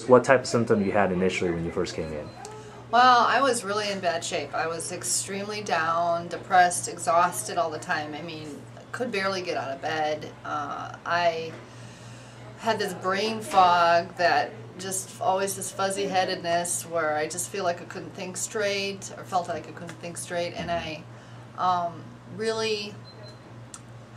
What type of symptom you had initially when you first came in? Well, I was really in bad shape. I was extremely down, depressed, exhausted all the time. I mean, could barely get out of bed. I had this brain fog that just always this fuzzy-headedness where I just feel like I couldn't think straight, or felt like I couldn't think straight, and I really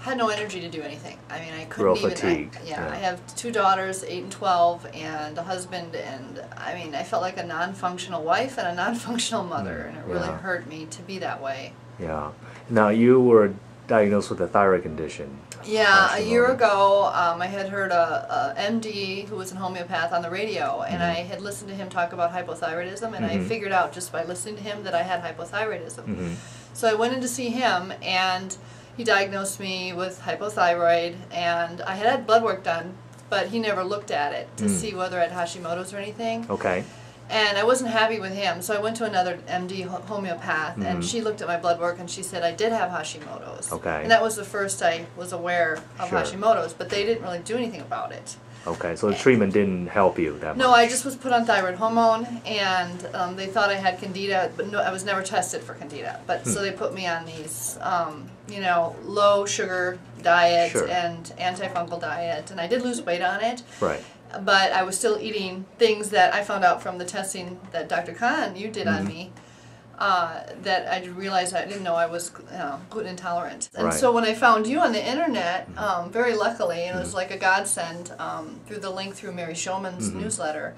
had no energy to do anything. I mean, I couldn't Real fatigued. I have 2 daughters, 8 and 12, and a husband, and I mean, I felt like a non-functional wife and a non-functional mother, and it really hurt me to be that way. Yeah. Now, you were diagnosed with a thyroid condition. Yeah, a year ago, I had heard a MD who was a homeopath on the radio, and I had listened to him talk about hypothyroidism, and I figured out just by listening to him that I had hypothyroidism. So I went in to see him, and he diagnosed me with hypothyroid, and I had blood work done, but he never looked at it to see whether I had Hashimoto's or anything. Okay. And I wasn't happy with him, so I went to another MD homeopath, and she looked at my blood work, and she said I did have Hashimoto's. Okay. And that was the first I was aware of Hashimoto's, but they didn't really do anything about it. Okay, so the treatment didn't help you that much? No, I just was put on thyroid hormone, and they thought I had Candida, but no, I was never tested for Candida. But so they put me on these, you know, low sugar diet and antifungal diet, and I did lose weight on it. Right. But I was still eating things that I found out from the testing that Dr. Khan, you did on me, that I realized I didn't know I was gluten intolerant. And so when I found you on the internet, very luckily, and it was like a godsend through the link through Mary Showman's newsletter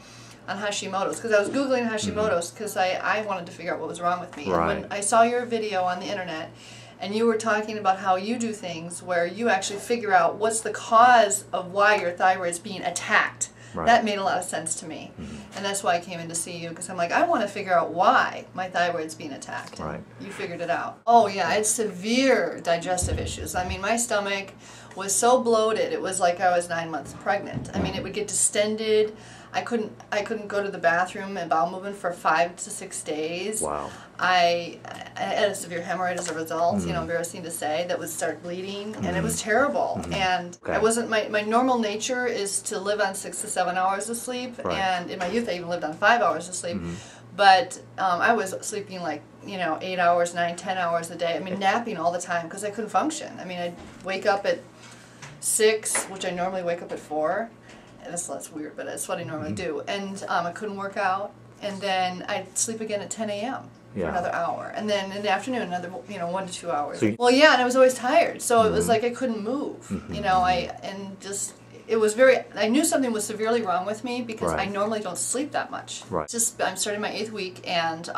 on Hashimoto's, because I was Googling Hashimoto's because I wanted to figure out what was wrong with me. And when I saw your video on the internet, and you were talking about how you do things where you actually figure out what's the cause of why your thyroid is being attacked. That made a lot of sense to me. And that's why I came in to see you, because I'm like, I want to figure out why my thyroid's being attacked. And you figured it out. Oh yeah, I had severe digestive issues. I mean, my stomach was so bloated, it was like I was 9 months pregnant. I mean, it would get distended. I couldn't go to the bathroom and bowel movement for 5 to 6 days. Wow. I had a severe hemorrhoid as a result, you know, embarrassing to say, that would start bleeding, and it was terrible. And I wasn't, my normal nature is to live on 6 to 7 hours of sleep, and in my youth I even lived on 5 hours of sleep. But I was sleeping like, you know, 8 hours, 9, 10 hours a day. I mean, napping all the time because I couldn't function. I mean, I'd wake up at 6, which I normally wake up at 4. That's weird, but that's what I normally do. And I couldn't work out, and then I'd sleep again at 10 a.m. for another hour, and then in the afternoon another 1 to 2 hours. So well, yeah, and I was always tired, so it was like I couldn't move. You know, it was very. I knew something was severely wrong with me because I normally don't sleep that much. Just I'm starting my 8th week, and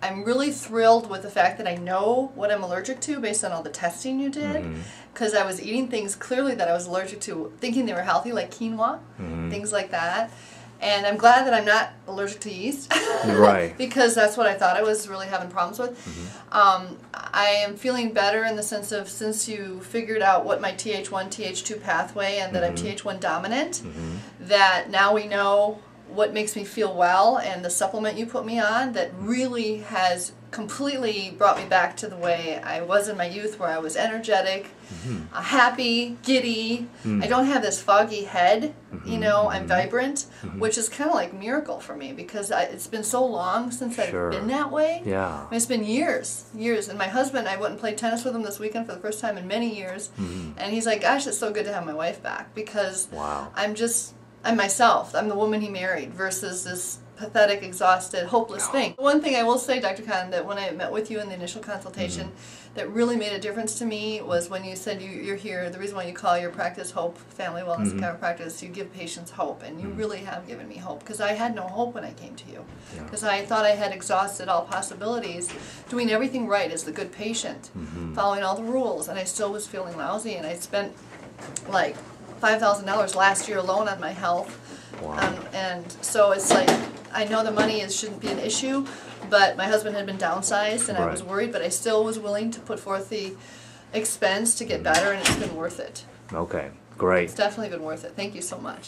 I'm really thrilled with the fact that I know what I'm allergic to based on all the testing you did, because I was eating things clearly that I was allergic to, thinking they were healthy, like quinoa, things like that. And I'm glad that I'm not allergic to yeast, because that's what I thought I was really having problems with. I am feeling better in the sense of, since you figured out what my Th1, Th2 pathway, and that I'm Th1 dominant, that now we know what makes me feel well, and the supplement you put me on that really has completely brought me back to the way I was in my youth, where I was energetic, happy, giddy. I don't have this foggy head, you know, I'm vibrant, which is kind of like a miracle for me, because it's been so long since I've been that way. I mean, it's been years. And my husband, I went and played tennis with him this weekend for the first time in many years, and he's like, gosh, it's so good to have my wife back, because I'm myself. I'm the woman he married versus this pathetic, exhausted, hopeless thing. One thing I will say, Dr. Khan, that when I met with you in the initial consultation, that really made a difference to me was when you said you're here, the reason why you call your practice Hope Family Wellness and Chiropractic, you give patients hope, and you really have given me hope, because I had no hope when I came to you, because I thought I had exhausted all possibilities, doing everything right as the good patient, following all the rules, and I still was feeling lousy, and I spent like $5,000 last year alone on my health. And so it's like, I know the money shouldn't be an issue, but my husband had been downsized, and I was worried, but I still was willing to put forth the expense to get better, and it's been worth it. Okay, great. It's definitely been worth it. Thank you so much.